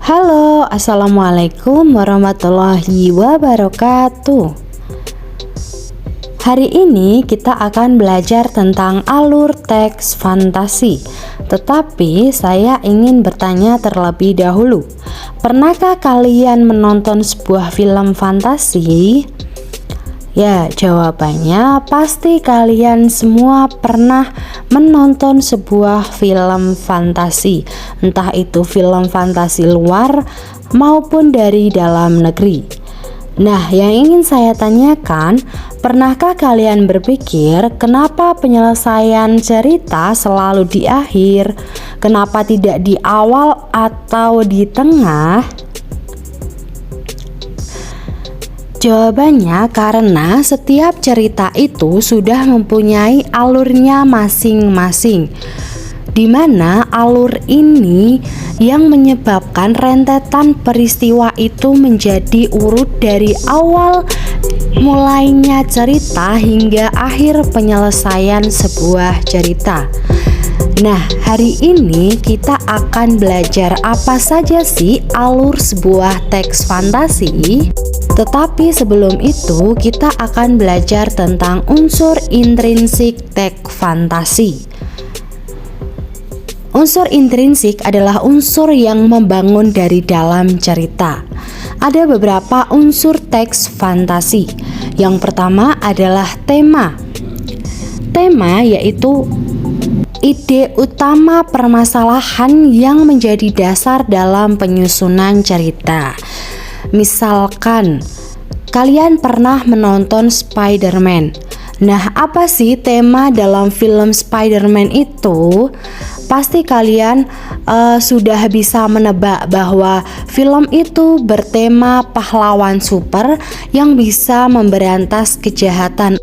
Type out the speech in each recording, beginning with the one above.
Halo, assalamualaikum warahmatullahi wabarakatuh. Hari ini kita akan belajar tentang alur teks fantasi. Tetapi saya ingin bertanya terlebih dahulu. Pernahkah kalian menonton sebuah film fantasi? Ya, jawabannya pasti kalian semua pernah menonton sebuah film fantasi, entah itu film fantasi luar maupun dari dalam negeri. Nah, yang ingin saya tanyakan, pernahkah kalian berpikir kenapa penyelesaian cerita selalu di akhir? Kenapa tidak di awal atau di tengah? Jawabannya karena setiap cerita itu sudah mempunyai alurnya masing-masing, di mana alur ini yang menyebabkan rentetan peristiwa itu menjadi urut dari awal mulainya cerita hingga akhir penyelesaian sebuah cerita. Nah, hari ini kita akan belajar apa saja sih alur sebuah teks fantasi. Tetapi sebelum itu kita akan belajar tentang unsur intrinsik teks fantasi. Unsur intrinsik adalah unsur yang membangun dari dalam cerita. Ada beberapa unsur teks fantasi. Yang pertama adalah tema. Tema yaitu ide utama permasalahan yang menjadi dasar dalam penyusunan cerita. Misalkan kalian pernah menonton Spider-Man. Nah, apa sih tema dalam film Spider-Man itu? Pasti kalian sudah bisa menebak bahwa film itu bertema pahlawan super yang bisa memberantas kejahatan.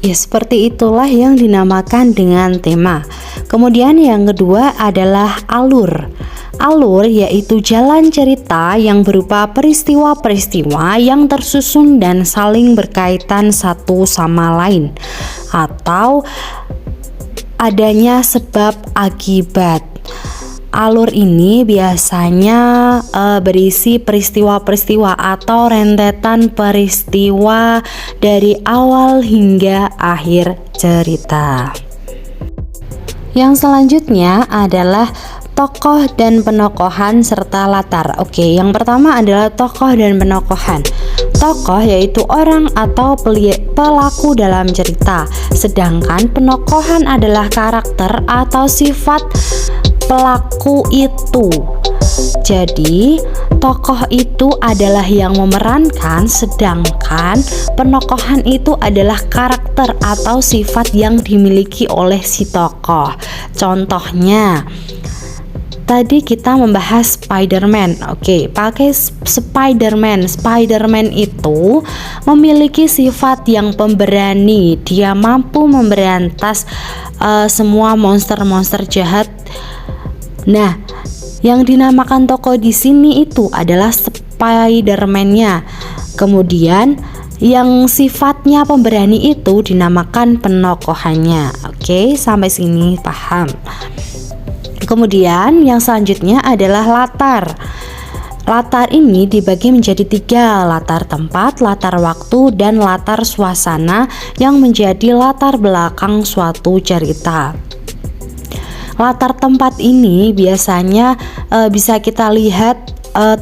Ya, seperti itulah yang dinamakan dengan tema. Kemudian yang kedua adalah alur. Alur yaitu jalan cerita yang berupa peristiwa-peristiwa yang tersusun dan saling berkaitan satu sama lain, atau adanya sebab akibat. Alur ini biasanya berisi peristiwa-peristiwa atau rentetan peristiwa dari awal hingga akhir cerita. Yang selanjutnya adalah tokoh dan penokohan serta latar. Oke, yang pertama adalah tokoh dan penokohan. Tokoh yaitu orang atau pelaku dalam cerita, sedangkan penokohan adalah karakter atau sifat pelaku itu. Jadi, tokoh itu adalah yang memerankan, sedangkan penokohan itu adalah karakter atau sifat yang dimiliki oleh si tokoh. Contohnya, tadi kita membahas Spider-Man. Oke, pakai Spider-Man. Spider-Man itu memiliki sifat yang pemberani. Dia mampu memberantas semua monster-monster jahat. Nah, yang dinamakan tokoh di sini itu adalah Spider-Man-nya. Kemudian yang sifatnya pemberani itu dinamakan penokohannya. Oke, sampai sini paham. Kemudian yang selanjutnya adalah latar. Latar ini dibagi menjadi 3, latar tempat, latar waktu, dan latar suasana yang menjadi latar belakang suatu cerita. Latar tempat ini biasanya bisa kita lihat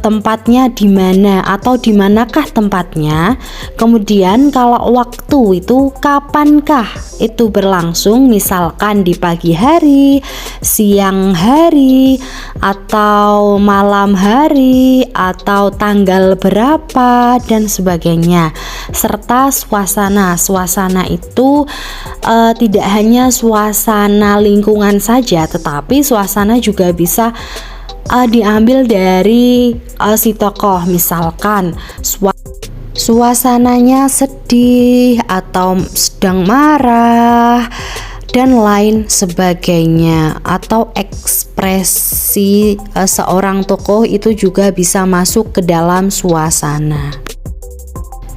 tempatnya di mana atau di manakah tempatnya. Kemudian kalau waktu itu kapankah itu berlangsung, misalkan di pagi hari, siang hari, atau malam hari, atau tanggal berapa dan sebagainya. Serta suasana. Suasana itu tidak hanya suasana lingkungan saja, tetapi suasana juga bisa diambil dari si tokoh. Misalkan suasananya sedih atau sedang marah dan lain sebagainya, atau ekspresi seorang tokoh itu juga bisa masuk ke dalam suasana.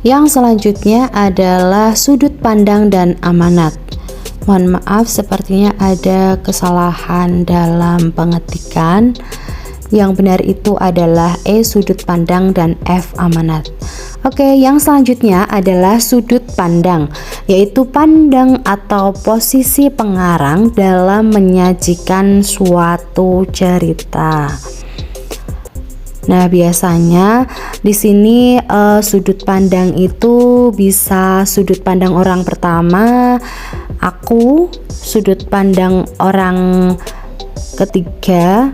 Yang selanjutnya adalah sudut pandang dan amanat. Mohon maaf, sepertinya ada kesalahan dalam pengetikan. Yang benar itu adalah E, sudut pandang, dan F, amanat. Oke, yang selanjutnya adalah sudut pandang, yaitu pandang atau posisi pengarang dalam menyajikan suatu cerita. Nah, biasanya di sini sudut pandang itu bisa sudut pandang orang pertama, aku, sudut pandang orang ketiga,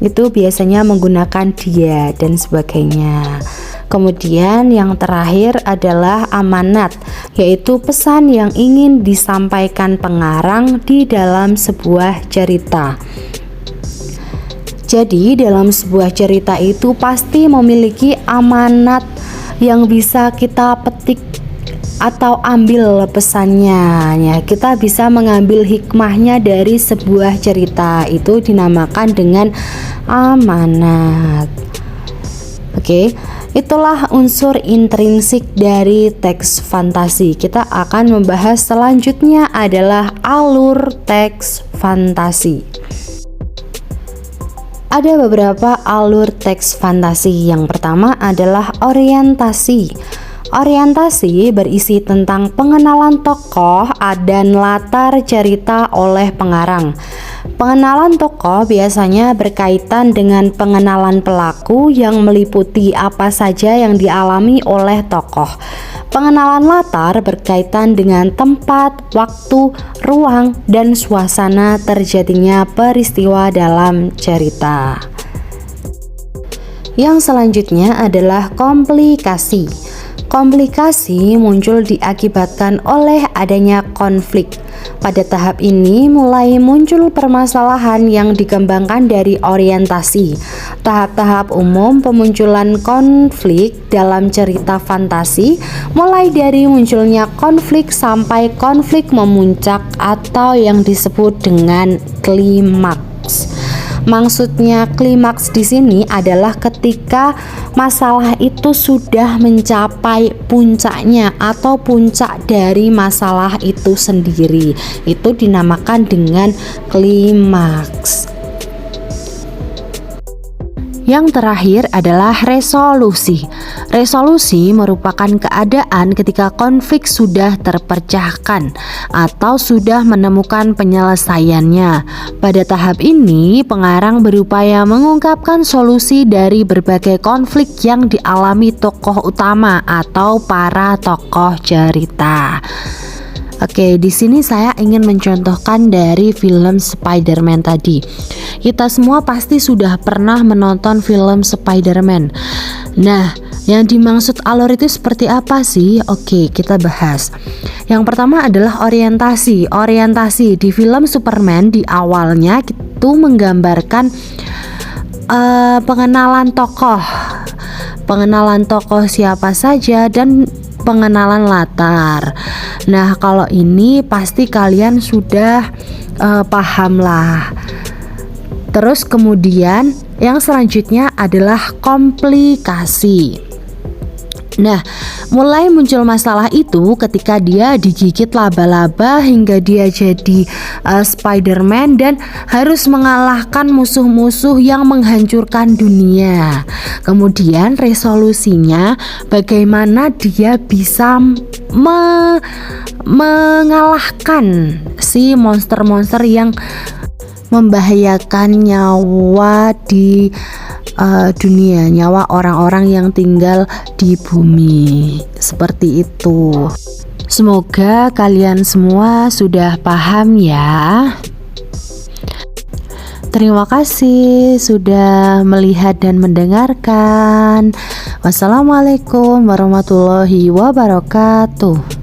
itu biasanya menggunakan dia dan sebagainya. Kemudian yang terakhir adalah amanat, yaitu pesan yang ingin disampaikan pengarang di dalam sebuah cerita. Jadi dalam sebuah cerita itu pasti memiliki amanat yang bisa kita petik atau ambil pesannya. Ya, kita bisa mengambil hikmahnya dari sebuah cerita, itu dinamakan dengan amanat. Oke, itulah unsur intrinsik dari teks fantasi. Kita akan membahas selanjutnya adalah alur teks fantasi. Ada beberapa alur teks fantasi. Yang pertama adalah orientasi. Orientasi berisi tentang pengenalan tokoh dan latar cerita oleh pengarang. Pengenalan tokoh biasanya berkaitan dengan pengenalan pelaku yang meliputi apa saja yang dialami oleh tokoh. Pengenalan latar berkaitan dengan tempat, waktu, ruang, dan suasana terjadinya peristiwa dalam cerita. Yang selanjutnya adalah komplikasi. Komplikasi muncul diakibatkan oleh adanya konflik. Pada tahap ini mulai muncul permasalahan yang dikembangkan dari orientasi. Tahap-tahap umum pemunculan konflik dalam cerita fantasi mulai dari munculnya konflik sampai konflik memuncak atau yang disebut dengan klimaks. Maksudnya klimaks di sini adalah ketika masalah itu sudah mencapai puncaknya atau puncak dari masalah itu sendiri. Itu dinamakan dengan klimaks. Yang terakhir adalah resolusi. Resolusi merupakan keadaan ketika konflik sudah terpecahkan atau sudah menemukan penyelesaiannya. Pada tahap ini, pengarang berupaya mengungkapkan solusi dari berbagai konflik yang dialami tokoh utama atau para tokoh cerita. Oke, di sini saya ingin mencontohkan dari film Spider-Man tadi. Kita semua pasti sudah pernah menonton film Spider-Man. Nah, yang dimaksud alur itu seperti apa sih? Oke, kita bahas. Yang pertama adalah orientasi. Orientasi di film Superman di awalnya itu menggambarkan pengenalan tokoh. Pengenalan tokoh siapa saja dan pengenalan latar. Nah, kalau ini pasti kalian sudah paham lah. Terus kemudian yang selanjutnya adalah komplikasi. Nah, mulai muncul masalah itu ketika dia digigit laba-laba hingga dia jadi Spider-Man dan harus mengalahkan musuh-musuh yang menghancurkan dunia. Kemudian resolusinya bagaimana dia bisa mengalahkan si monster-monster yang membahayakan nyawa di dunia, nyawa orang-orang yang tinggal di bumi. Seperti itu. Semoga kalian semua sudah paham ya. Terima kasih sudah melihat dan mendengarkan. Wassalamualaikum warahmatullahi wabarakatuh.